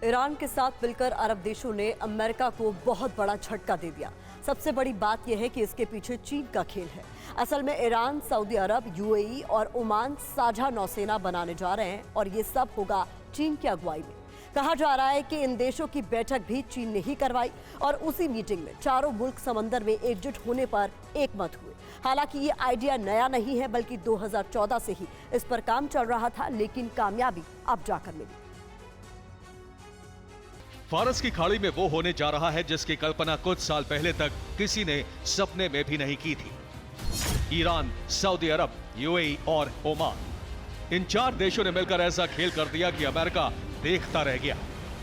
Iran के साथ मिलकर अरब देशों ने अमेरिका को बहुत बड़ा झटका दे दिया। सबसे बड़ी बात यह है कि इसके पीछे चीन का खेल है। असल में ईरान, सऊदी अरब, यूएई और ओमान साझा नौसेना बनाने जा रहे हैं और ये सब होगा चीन की अगुवाई में। कहा जा रहा है कि इन देशों की बैठक भी चीन ने ही करवाई और उसी मीटिंग में चारों मुल्क समंदर में एकजुट होने पर एकमत हुए। हालांकि ये आइडिया नया नहीं है, बल्कि 2014 से ही इस पर काम चल रहा था, लेकिन कामयाबी अब जाकर मिली। फारस की खाड़ी में वो होने जा रहा है जिसकी कल्पना कुछ साल पहले तक किसी ने सपने में भी नहीं की थी। ईरान, सऊदी अरब, यूएई और ओमान, इन चार देशों ने मिलकर ऐसा खेल कर दिया कि अमेरिका देखता रह गया।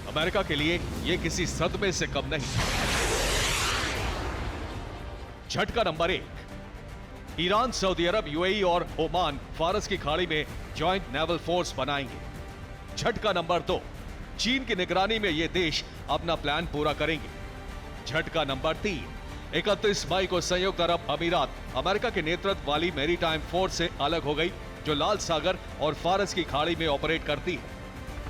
अमेरिका के लिए ये किसी सदमे से कम नहीं। झटका नंबर 1, ईरान, सऊदी अरब, यूएई और ओमान फारस की खाड़ी में जॉइंट नेवल फोर्स बनाएंगे। झटका नंबर 2, चीन की निगरानी में ये देश अपना प्लान पूरा करेंगे। झटका नंबर 3, 31 मई को संयुक्त अरब अमीरात अमेरिका के नेतृत्व वाली मैरीटाइम फोर्स से अलग हो गई, जो लाल सागर और फारस की खाड़ी में ऑपरेट करती है।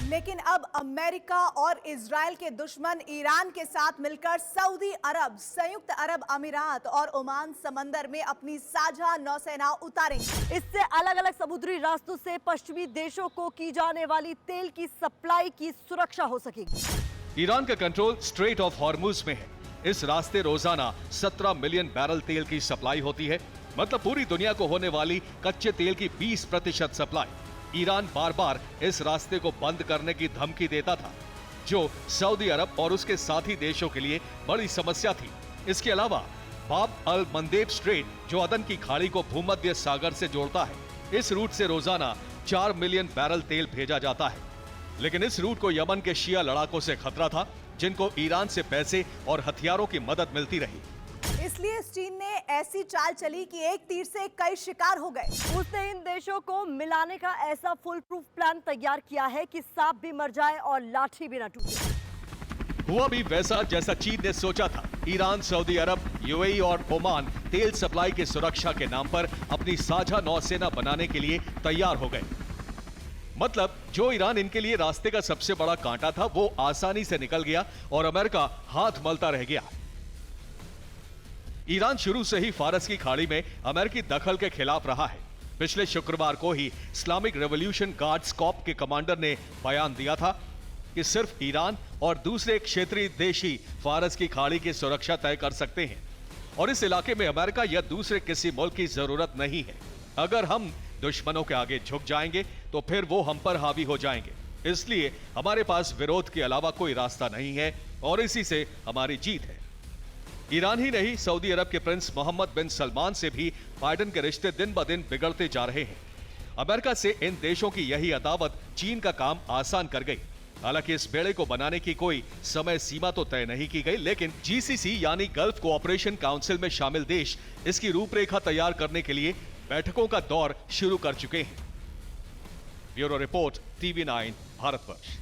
लेकिन अब अमेरिका और इजराइल के दुश्मन ईरान के साथ मिलकर सऊदी अरब, संयुक्त अरब अमीरात और ओमान समंदर में अपनी साझा नौसेना उतारेंगे। इससे अलग अलग समुद्री रास्तों से पश्चिमी देशों को की जाने वाली तेल की सप्लाई की सुरक्षा हो सकेगी। ईरान का कंट्रोल स्ट्रेट ऑफ हॉर्मुज में है। इस रास्ते रोजाना 17 मिलियन बैरल तेल की सप्लाई होती है, मतलब पूरी दुनिया को होने वाली कच्चे तेल की 20% सप्लाई। ईरान बार बार इस रास्ते को बंद करने की धमकी देता था, जो सऊदी अरब और उसके साथी देशों के लिए बड़ी समस्या थी। इसके अलावा बाब अल मंदेब स्ट्रेट, जो अदन की खाड़ी को भूमध्य सागर से जोड़ता है, इस रूट से रोजाना 4 मिलियन बैरल तेल भेजा जाता है। लेकिन इस रूट को यमन के शिया लड़ाकों से खतरा था, जिनको ईरान से पैसे और हथियारों की मदद मिलती रही। इसलिए चीन ने ऐसी चाल चली कि एक तीर से कई शिकार हो गए। उसने इन देशों को मिलाने का ऐसा फुल प्रूफ प्लान तैयार किया है कि सांप भी मर जाए और लाठी भी न टूटे। हुआ भी वैसा जैसा चीन ने सोचा था। ईरान, सऊदी अरब, यूएई और ओमान तेल सप्लाई की सुरक्षा के नाम पर अपनी साझा नौसेना बनाने के लिए तैयार हो गए। मतलब जो ईरान इनके लिए रास्ते का सबसे बड़ा कांटा था, वो आसानी से निकल गया और अमेरिका हाथ मलता रह गया। ईरान शुरू से ही फारस की खाड़ी में अमेरिकी दखल के खिलाफ रहा है। पिछले शुक्रवार को ही इस्लामिक रेवोल्यूशन गार्ड्स कॉर्प के कमांडर ने बयान दिया था कि सिर्फ ईरान और दूसरे क्षेत्रीय देश ही फारस की खाड़ी की सुरक्षा तय कर सकते हैं और इस इलाके में अमेरिका या दूसरे किसी मुल्क की जरूरत नहीं है। अगर हम दुश्मनों के आगे झुक जाएंगे तो फिर वो हम पर हावी हो जाएंगे। इसलिए हमारे पास विरोध के अलावा कोई रास्ता नहीं है और इसी से हमारी जीत है। ईरान ही नहीं, सऊदी अरब के प्रिंस मोहम्मद बिन सलमान से भी बाइडेन के रिश्ते दिन ब दिन बिगड़ते जा रहे हैं। अमेरिका से इन देशों की यही अदावत चीन का काम आसान कर गई। हालांकि इस बेड़े को बनाने की कोई समय सीमा तो तय नहीं की गई, लेकिन जीसीसी यानी गल्फ कोऑपरेशन काउंसिल में शामिल देश इसकी रूपरेखा तैयार करने के लिए बैठकों का दौर शुरू कर चुके हैं। Bureau report, TV9 Bharatvarsh.